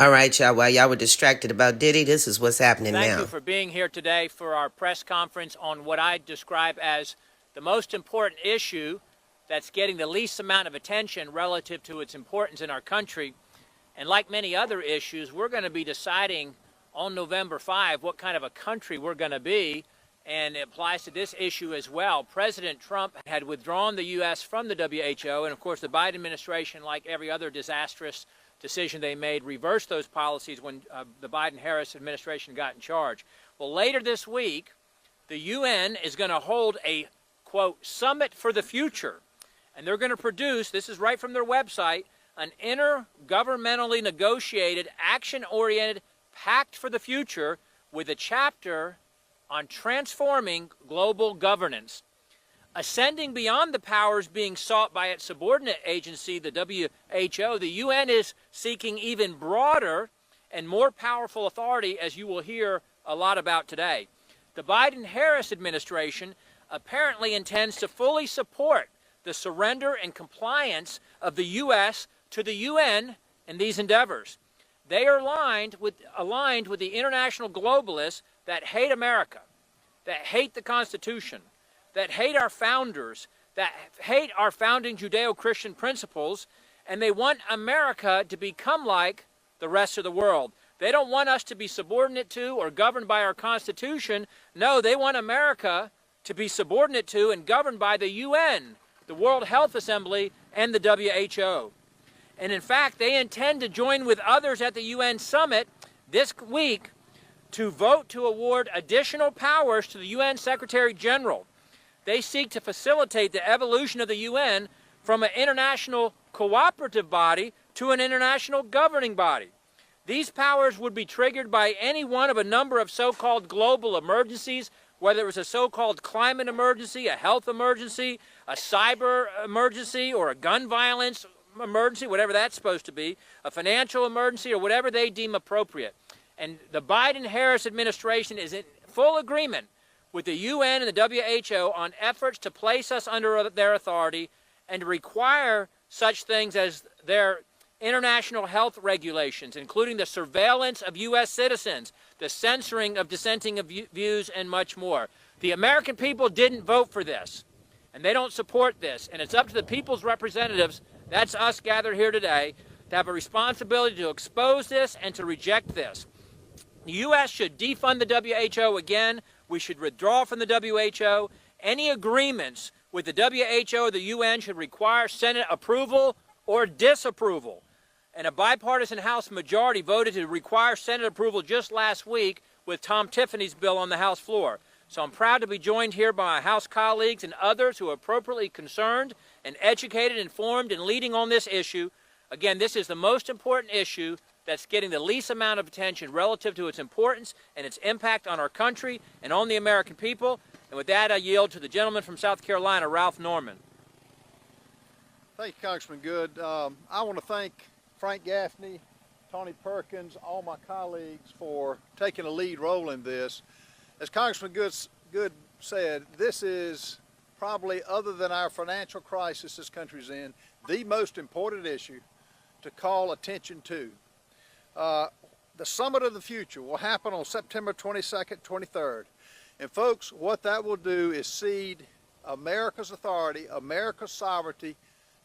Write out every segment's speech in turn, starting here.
All right, y'all. While y'all were distracted about Diddy, this is what's happening Thank now. you for being here today for our press conference on what I describe as the most important issue that's getting the least amount of attention relative to its importance in our country. And like many other issues, we're going to be deciding on November 5 what kind of a country we're going to be, and it applies to this issue as well. President Trump had withdrawn the U.S. from the WHO, and of course the Biden administration, like every other disastrous decision they made, reversed those policies when the Biden-Harris administration got in charge. Well, later this week, the UN is going to hold a, quote, summit for the future. And they're going to produce, this is right from their website, an intergovernmentally negotiated, action-oriented pact for the future with a chapter on transforming global governance. Ascending beyond the powers being sought by its subordinate agency, the WHO, the UN is seeking even broader and more powerful authority, as you will hear a lot about today. The Biden-Harris administration apparently intends to fully support the surrender and compliance of the U.S. to the UN in these endeavors. They are aligned with the international globalists that hate America, that hate the Constitution, that hate our founders, that hate our founding Judeo-Christian principles, and they want America to become like the rest of the world. They don't want us to be subordinate to or governed by our Constitution. No, they want America to be subordinate to and governed by the UN, the World Health Assembly, and the WHO. And in fact, they intend to join with others at the UN summit this week to vote to award additional powers to the UN Secretary General. They seek to facilitate the evolution of the UN from an international cooperative body to an international governing body. These powers would be triggered by any one of a number of so-called global emergencies, whether it was a so-called climate emergency, a health emergency, a cyber emergency, or a gun violence emergency, whatever that's supposed to be, a financial emergency, or whatever they deem appropriate. And the Biden-Harris administration is in full agreement with the UN and the WHO on efforts to place us under their authority and to require such things as their international health regulations, including the surveillance of U.S. citizens, the censoring of dissenting views, and much more. The American people didn't vote for this, and they don't support this, and it's up to the people's representatives, that's us gathered here today, to have a responsibility to expose this and to reject this. The U.S. should defund the WHO again. We should withdraw from the WHO. Any agreements with the WHO or the UN should require Senate approval or disapproval. And a bipartisan House majority voted to require Senate approval just last week with Tom Tiffany's bill on the House floor. So I'm proud to be joined here by my House colleagues and others who are appropriately concerned and educated, informed, and leading on this issue. Again, this is the most important issue that's getting the least amount of attention relative to its importance and its impact on our country and on the American people. And with that, I yield to the gentleman from South Carolina, Ralph Norman. Thank you, Congressman Good. I want to thank Frank Gaffney, Tony Perkins, all my colleagues for taking a lead role in this. As Congressman Good said, this is probably, other than our financial crisis this country's in, the most important issue to call attention to. The Summit of the Future will happen on September 22nd, 23rd. And folks, what that will do is cede America's authority, America's sovereignty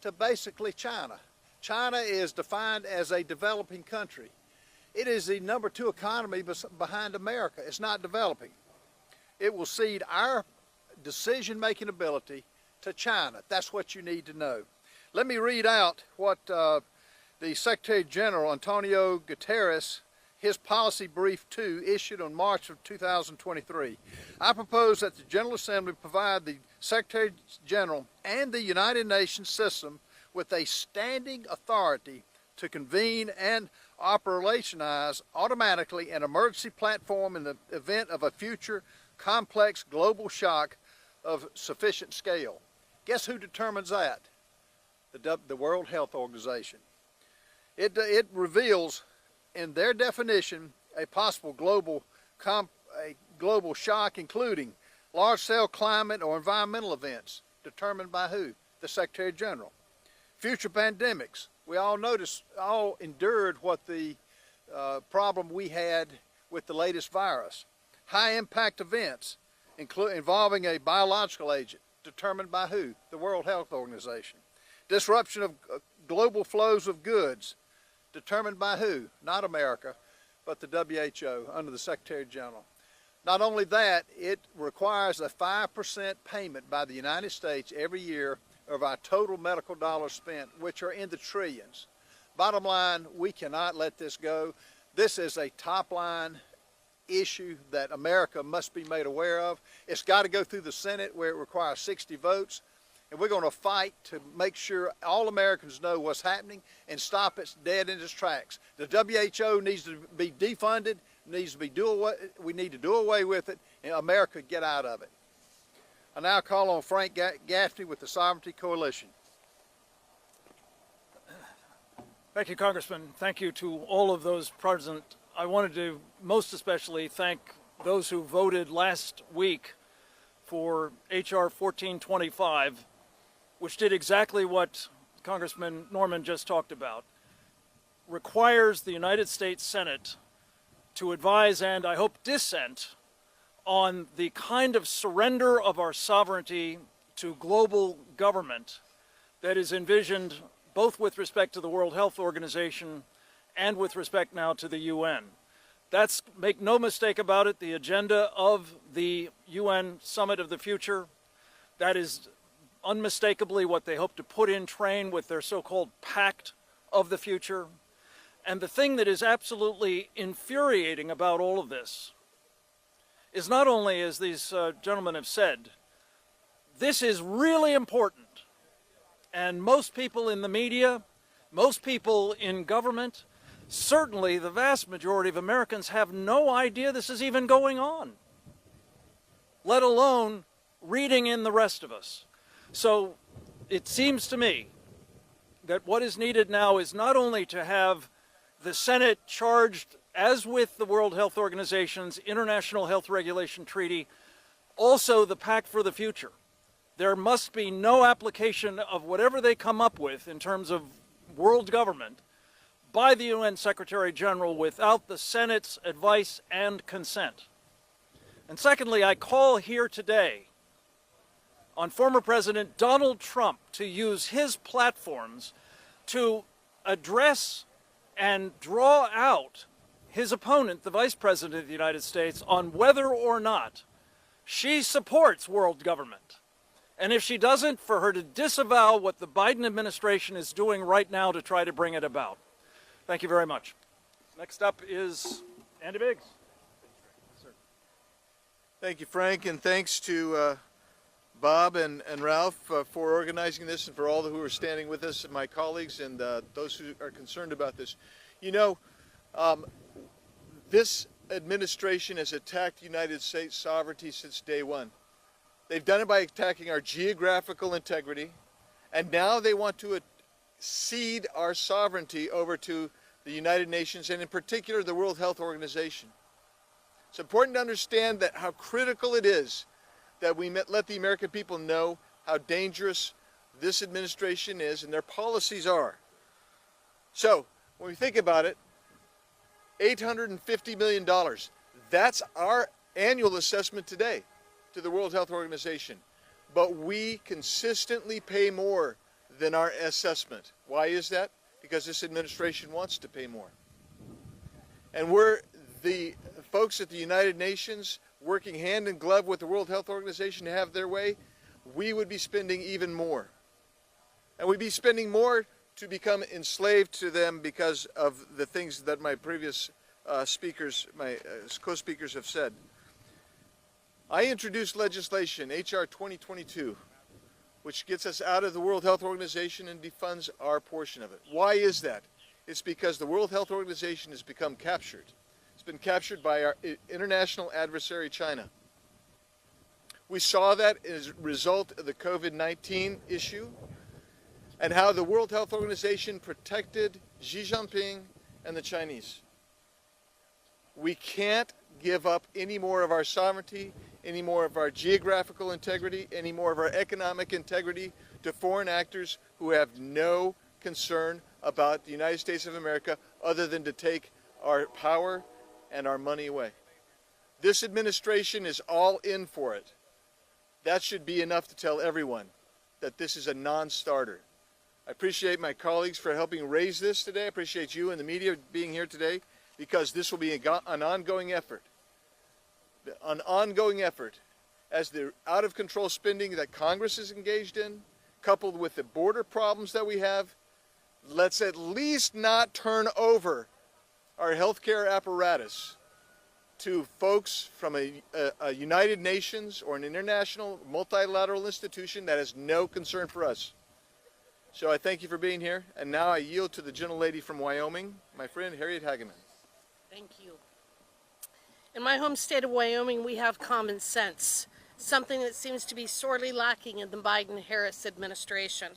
to basically China. China is defined as a developing country. It is the number 2 economy behind America. It's not developing. It will cede our decision-making ability to China. That's what you need to know. Let me read out what the Secretary General, Antonio Guterres, his policy brief 2, issued on March of 2023. I propose that the General Assembly provide the Secretary General and the United Nations system with a standing authority to convene and operationalize automatically an emergency platform in the event of a future complex global shock of sufficient scale. Guess who determines that? The World Health Organization. It reveals in their definition a possible global shock, including large-scale climate or environmental events, determined by who? The Secretary General. Future pandemics. We all endured what the problem we had with the latest virus. High impact events involving a biological agent determined by who? The World Health Organization. Disruption of global flows of goods determined by who? Not America, but the WHO under the Secretary General. Not only that, it requires a 5% payment by the United States every year of our total medical dollars spent, which are in the trillions. Bottom line, we cannot let this go. This is a top line issue that America must be made aware of. It's got to go through the Senate where it requires 60 votes. And we're going to fight to make sure all Americans know what's happening and stop it dead in its tracks. The WHO needs to be defunded, we need to do away with it, and America get out of it. I now call on Frank Gaffney with the Sovereignty Coalition. Thank you, Congressman. Thank you to all of those present. I wanted to most especially thank those who voted last week for H.R. 1425, which did exactly what Congressman Norman just talked about. Requires the United States Senate to advise and, I hope, dissent on the kind of surrender of our sovereignty to global government that is envisioned both with respect to the World Health Organization and with respect now to the UN. That's, make no mistake about it, the agenda of the UN Summit of the Future. That is unmistakably what they hope to put in train with their so-called Pact of the Future. And the thing that is absolutely infuriating about all of this is not only, as these gentlemen have said, this is really important. And most people in the media, most people in government, certainly the vast majority of Americans have no idea this is even going on, let alone reading in the rest of us. So it seems to me that what is needed now is not only to have the Senate charged, as with the World Health Organization's International Health Regulation Treaty, also the Pact for the Future. There must be no application of whatever they come up with in terms of world government by the UN Secretary General without the Senate's advice and consent. And secondly, I call here today on former President Donald Trump to use his platforms to address and draw out his opponent, the Vice President of the United States, on whether or not she supports world government. And if she doesn't, for her to disavow what the Biden administration is doing right now to try to bring it about. Thank you very much. Next up is Andy Biggs. Thank you, Frank, and thanks to Bob and Ralph for organizing this and for all who are standing with us, my colleagues and those who are concerned about this. You know, this administration has attacked United States sovereignty since day one. They've done it by attacking our geographical integrity, and now they want to cede our sovereignty over to the United Nations, and in particular the World Health Organization. It's important to understand that how critical it is that we let the American people know how dangerous this administration is and their policies are. So, when we think about it, $850 million, that's our annual assessment today to the World Health Organization. But we consistently pay more than our assessment. Why is that? Because this administration wants to pay more. And we're the folks at the United Nations working hand in glove with the World Health Organization to have their way, we would be spending even more. And we'd be spending more to become enslaved to them because of the things that my previous speakers, my co-speakers have said. I introduced legislation, H.R. 2022, which gets us out of the World Health Organization and defunds our portion of it. Why is that? It's because the World Health Organization has become captured. It's been captured by our international adversary, China. We saw that as a result of the COVID-19 issue and how the World Health Organization protected Xi Jinping and the Chinese. We can't give up any more of our sovereignty, any more of our geographical integrity, any more of our economic integrity to foreign actors who have no concern about the United States of America other than to take our power and our money away. This administration is all in for it. That should be enough to tell everyone that this is a non-starter. I appreciate my colleagues for helping raise this today. I appreciate you and the media being here today, because this will be an ongoing effort. An ongoing effort as the out-of-control spending that Congress is engaged in, coupled with the border problems that we have. Let's at least not turn over our healthcare apparatus to folks from a United Nations or an international multilateral institution that has no concern for us. So I thank you for being here, and now I yield to the gentlelady from Wyoming, my friend Harriet Hageman. Thank you. In my home state of Wyoming, we have common sense, something that seems to be sorely lacking in the Biden-Harris administration.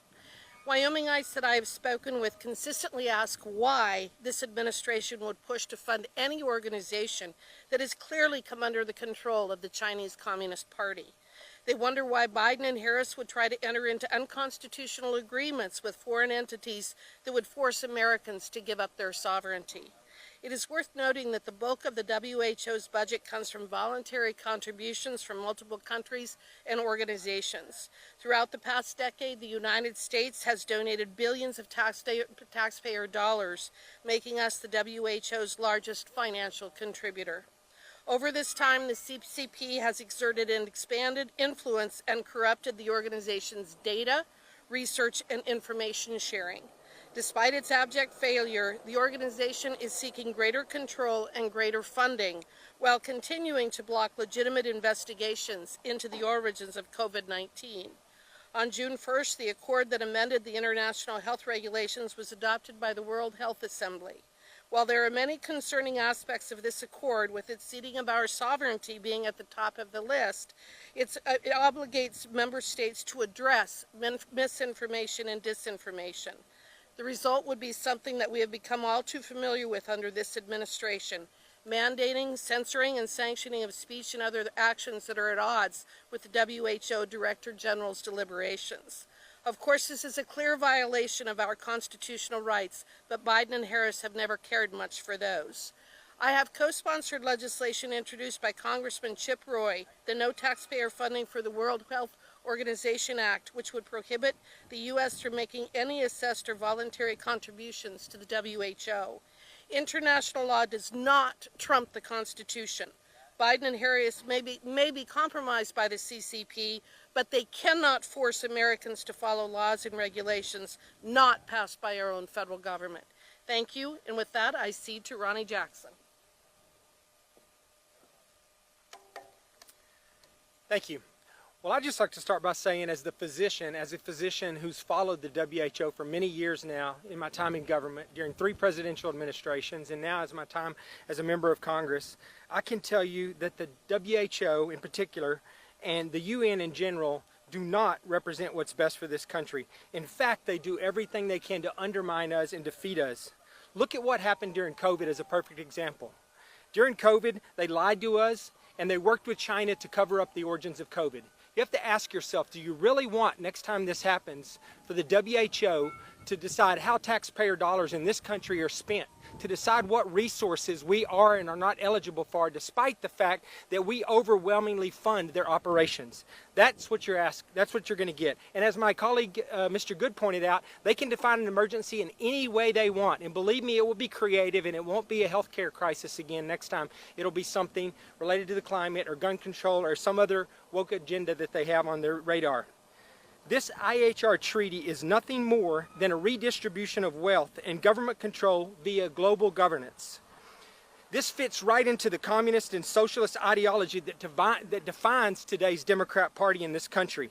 Wyomingites that I have spoken with consistently ask why this administration would push to fund any organization that has clearly come under the control of the Chinese Communist Party. They wonder why Biden and Harris would try to enter into unconstitutional agreements with foreign entities that would force Americans to give up their sovereignty. It is worth noting that the bulk of the WHO's budget comes from voluntary contributions from multiple countries and organizations. Throughout the past decade, the United States has donated billions of taxpayer dollars, making us the WHO's largest financial contributor. Over this time, the CCP has exerted an expanded influence and corrupted the organization's data, research, and information sharing. Despite its abject failure, the organization is seeking greater control and greater funding while continuing to block legitimate investigations into the origins of COVID-19. On June 1st, the accord that amended the international health regulations was adopted by the World Health Assembly. While there are many concerning aspects of this accord, with its ceding of our sovereignty being at the top of the list, it obligates member states to address misinformation and disinformation. The result would be something that we have become all too familiar with under this administration: mandating, censoring, and sanctioning of speech and other actions that are at odds with the WHO Director General's deliberations. Of course, this is a clear violation of our constitutional rights, but Biden and Harris have never cared much for those. I have co-sponsored legislation introduced by Congressman Chip Roy, the No Taxpayer Funding for the World Health Organization Act, which would prohibit the U.S. from making any assessed or voluntary contributions to the WHO. International law does not trump the Constitution. Biden and Harris may be compromised by the CCP, but they cannot force Americans to follow laws and regulations not passed by our own federal government. Thank you, and with that, I cede to Ronnie Jackson. Thank you. Well, I'd just like to start by saying, as a physician who's followed the WHO for many years now, in my time in government, during 3 presidential administrations, and now as my time as a member of Congress, I can tell you that the WHO in particular and the UN in general do not represent what's best for this country. In fact, they do everything they can to undermine us and defeat us. Look at what happened during COVID as a perfect example. During COVID, they lied to us, and they worked with China to cover up the origins of COVID. You have to ask yourself, do you really want, next time this happens, for the WHO to decide how taxpayer dollars in this country are spent, to decide what resources we are and are not eligible for, despite the fact that we overwhelmingly fund their operations? That's what you're going to get. And as my colleague, Mr. Good, pointed out, they can define an emergency in any way they want. And believe me, it will be creative, and it won't be a healthcare crisis again next time. It'll be something related to the climate or gun control or some other woke agenda that they have on their radar. This IHR treaty is nothing more than a redistribution of wealth and government control via global governance. This fits right into the communist and socialist ideology that defines today's Democrat Party in this country.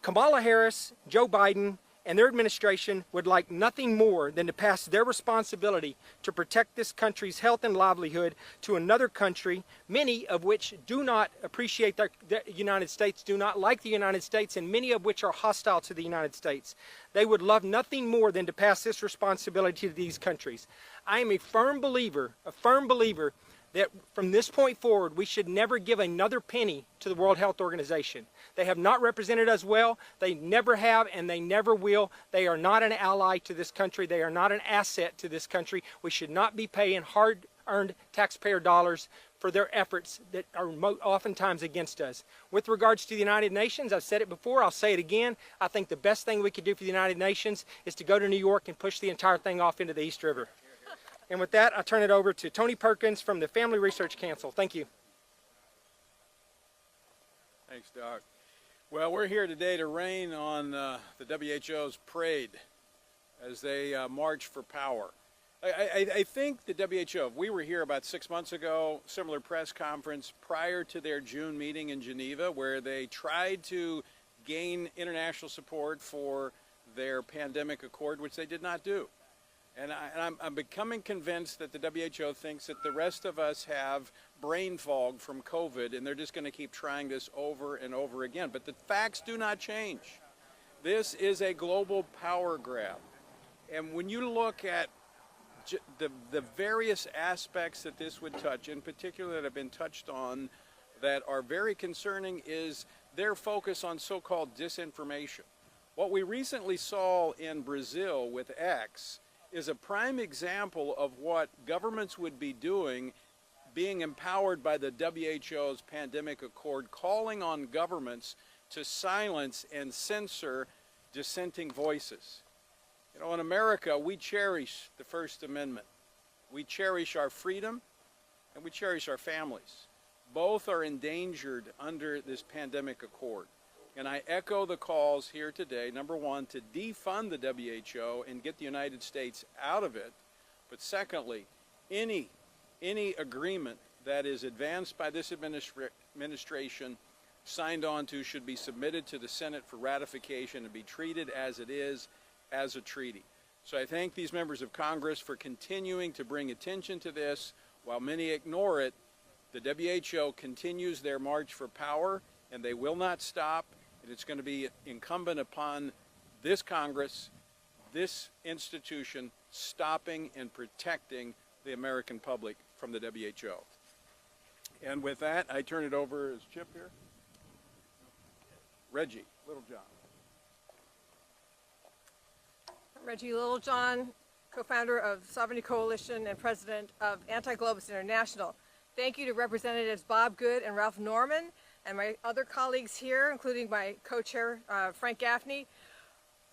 Kamala Harris, Joe Biden, and their administration would like nothing more than to pass their responsibility to protect this country's health and livelihood to another country, many of which do not appreciate the United States, do not like the United States, and many of which are hostile to the United States. They would love nothing more than to pass this responsibility to these countries. I am a firm believer that from this point forward, we should never give another penny to the World Health Organization. They have not represented us well. They never have, and they never will. They are not an ally to this country. They are not an asset to this country. We should not be paying hard-earned taxpayer dollars for their efforts that are oftentimes against us. With regards to the United Nations, I've said it before, I'll say it again. I think the best thing we could do for the United Nations is to go to New York and push the entire thing off into the East River. And with that, I turn it over to Tony Perkins from the Family Research Council. Thank you. Thanks, Doc. Well, we're here today to rain on the WHO's parade as they march for power. I think the WHO, we were here about 6 months ago, similar press conference prior to their June meeting in Geneva, where they tried to gain international support for their pandemic accord, which they did not do. And I'm becoming convinced that the WHO thinks that the rest of us have brain fog from COVID, and they're just going to keep trying this over and over again. But the facts do not change. This is a global power grab. And when you look at the various aspects that this would touch, in particular that have been touched on, that are very concerning, is their focus on so-called disinformation. What we recently saw in Brazil with X is a prime example of what governments would be doing, being empowered by the WHO's pandemic accord, calling on governments to silence and censor dissenting voices. You know, in America, we cherish the First Amendment. We cherish our freedom, and we cherish our families. Both are endangered under this pandemic accord. And I echo the calls here today, number one, to defund the WHO and get the United States out of it. But secondly, any agreement that is advanced by this administration, signed on to, should be submitted to the Senate for ratification and be treated as it is, as a treaty. So I thank these members of Congress for continuing to bring attention to this. While many ignore it, the WHO continues their march for power, and they will not stop. And it's going to be incumbent upon this Congress, this institution, stopping and protecting the American public from the WHO. And with that, I turn it over, is Chip here? Reggie Littlejohn. Reggie Littlejohn, co-founder of Sovereignty Coalition and president of Anti-Globalists International. Thank you to Representatives Bob Good and Ralph Norman and my other colleagues here, including my co-chair, Frank Gaffney,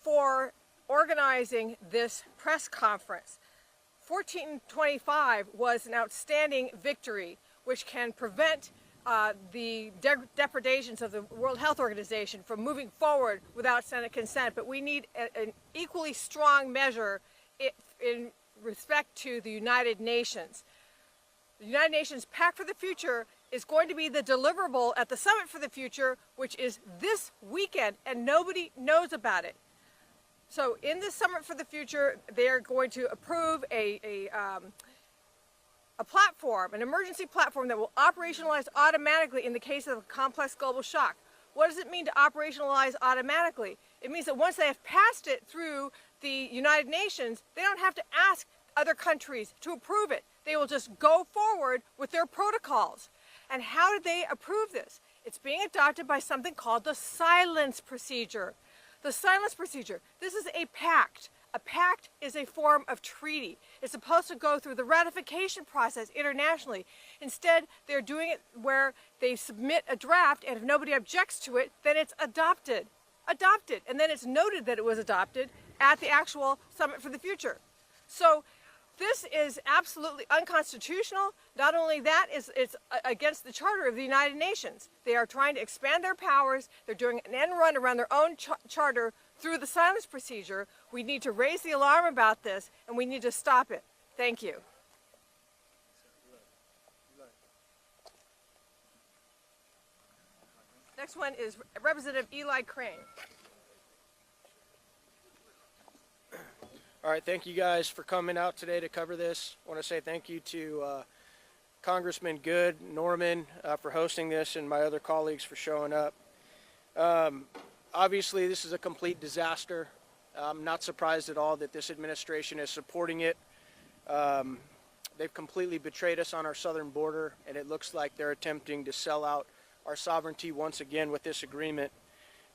for organizing this press conference. 1425 was an outstanding victory, which can prevent the depredations of the World Health Organization from moving forward without Senate consent, but we need an equally strong measure in respect to the United Nations. The United Nations Pact for the Future is going to be the deliverable at the Summit for the Future, which is this weekend, and nobody knows about it. So in the Summit for the Future, they are going to approve a platform, an emergency platform that will operationalize automatically in the case of a complex global shock. What does it mean to operationalize automatically? It means that once they have passed it through the United Nations, they don't have to ask other countries to approve it. They will just go forward with their protocols. And how did they approve this? It's being adopted by something called the silence procedure. The silence procedure, this is a pact. A pact is a form of treaty. It's supposed to go through the ratification process internationally. Instead, they're doing it where they submit a draft, and if nobody objects to it, then it's adopted. Adopted. And then it's noted that it was adopted at the actual Summit for the Future. So this is absolutely unconstitutional. Not only that, it's against the Charter of the United Nations. They are trying to expand their powers. They're doing an end run around their own charter through the silence procedure. We need to raise the alarm about this, and we need to stop it. Thank you. Next one is Representative Eli Crane. All right, thank you guys for coming out today to cover this. I want to say thank you to Congressman Good, Norman for hosting this, and my other colleagues for showing up. Obviously, this is a complete disaster. I'm not surprised at all that this administration is supporting it. they've completely betrayed us on our southern border, and it looks like they're attempting to sell out our sovereignty once again with this agreement.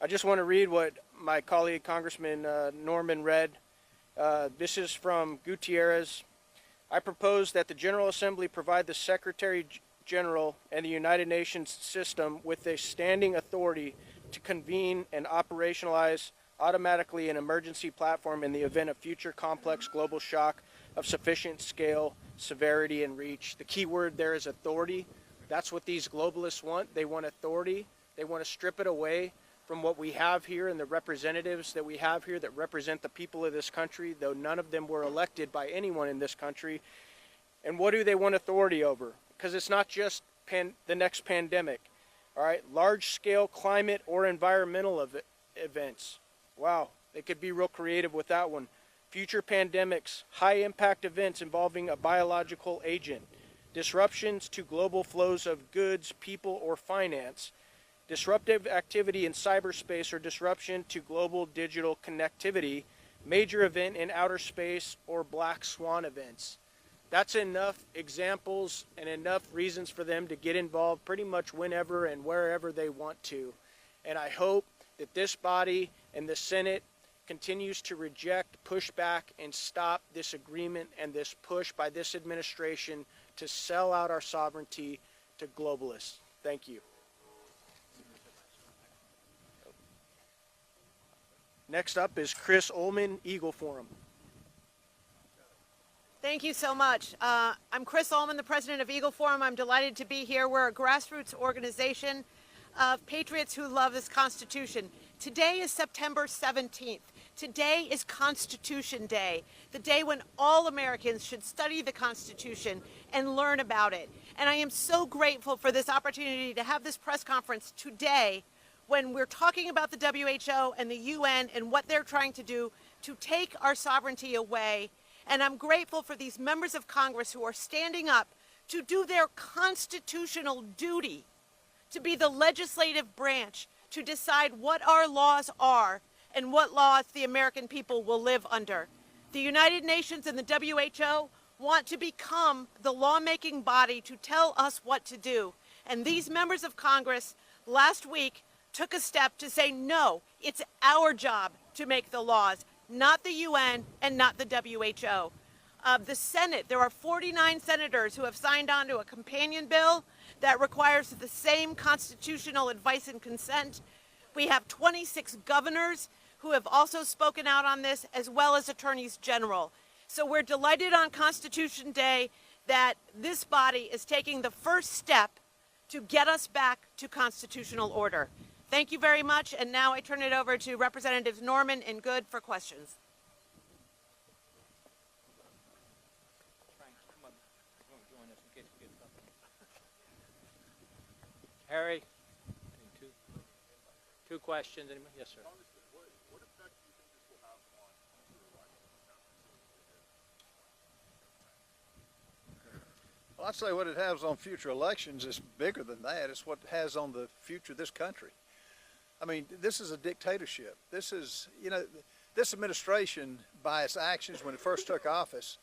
I just want to read what my colleague Congressman Norman read. This is from Gutierrez. I propose that the General Assembly provide the Secretary General and the United Nations system with a standing authority to convene and operationalize automatically an emergency platform in the event of future complex global shock of sufficient scale, severity, and reach. The key word there is authority. That's what these globalists want. They want authority. They want to strip it away from what we have here and the representatives that we have here that represent the people of this country, though none of them were elected by anyone in this country. And what do they want authority over? Because it's not just the next pandemic. All right, large-scale climate or environmental events. Wow, they could be real creative with that one. Future pandemics, high-impact events involving a biological agent, disruptions to global flows of goods, people, or finance, disruptive activity in cyberspace or disruption to global digital connectivity, major event in outer space, or black swan events. That's enough examples and enough reasons for them to get involved pretty much whenever and wherever they want to. And I hope that this body and the Senate continues to reject, push back, and stop this agreement and this push by this administration to sell out our sovereignty to globalists. Thank you. Next up is Chris Ullman, Eagle Forum. Thank you so much. I'm Chris Ullman, the president of Eagle Forum. I'm delighted to be here. We're a grassroots organization of patriots who love this Constitution. Today is September 17th. Today is Constitution Day, the day when all Americans should study the Constitution and learn about it. And I am so grateful for this opportunity to have this press conference today when we're talking about the WHO and the UN and what they're trying to do to take our sovereignty away. And I'm grateful for these members of Congress who are standing up to do their constitutional duty, to be the legislative branch, to decide what our laws are and what laws the American people will live under. The United Nations and the WHO want to become the lawmaking body to tell us what to do. And these members of Congress last week took a step to say, no, it's our job to make the laws, not the UN and not the WHO. The Senate, there are 49 senators who have signed on to a companion bill that requires the same constitutional advice and consent. We have 26 governors who have also spoken out on this, as well as attorneys general. So we're delighted on Constitution Day that this body is taking the first step to get us back to constitutional order. Thank you very much, and now I turn it over to Representatives Norman and Good for questions. Harry, two questions. Anybody? Yes, sir. Well, I'd say what it has on future elections is bigger than that. It's what it has on the future of this country. I mean, this is a dictatorship. This is, you know, this administration, by its actions when it first took office,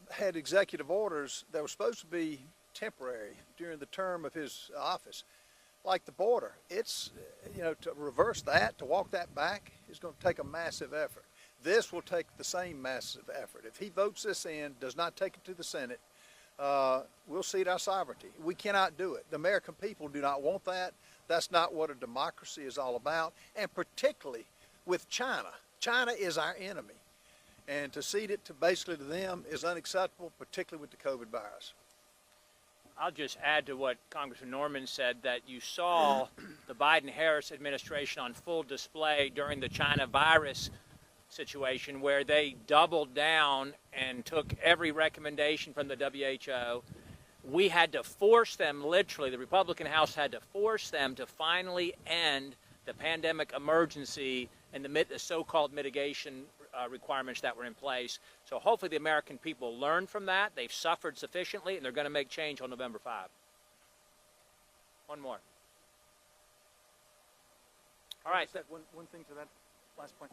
had executive orders that were supposed to be temporary during the term of his office, like the border. It's, you know, to reverse that, to walk that back, is going to take a massive effort. This will take the same massive effort. If he votes this in, does not take it to the Senate, we'll cede our sovereignty. We cannot do it. The American people do not want that. That's not what a democracy is all about, and particularly with China. China is our enemy, and to cede it to basically to them is unacceptable, particularly with the COVID virus. I'll just add to what Congressman Norman said, that you saw the Biden-Harris administration on full display during the China virus situation, where they doubled down and took every recommendation from the WHO. We had to force them, literally, the Republican House had to force them to finally end the pandemic emergency and the so-called mitigation requirements that were in place. So hopefully the American people learn from that. They've suffered sufficiently, and they're going to make change on November 5. One more. All right. One thing to that last point.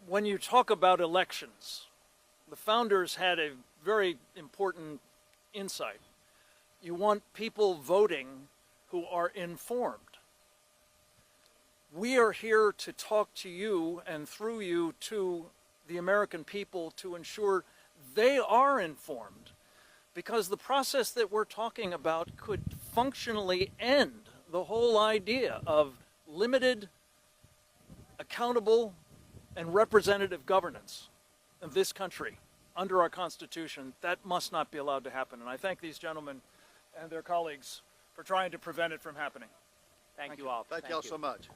When you talk about elections, the founders had a very important insight. You want people voting who are informed. We are here to talk to you and through you to the American people to ensure they are informed, because the process that we're talking about could functionally end the whole idea of limited, accountable, and representative governance of this country under our Constitution. That must not be allowed to happen. And I thank these gentlemen and their colleagues for trying to prevent it from happening. Thank you all. Thank y'all so much.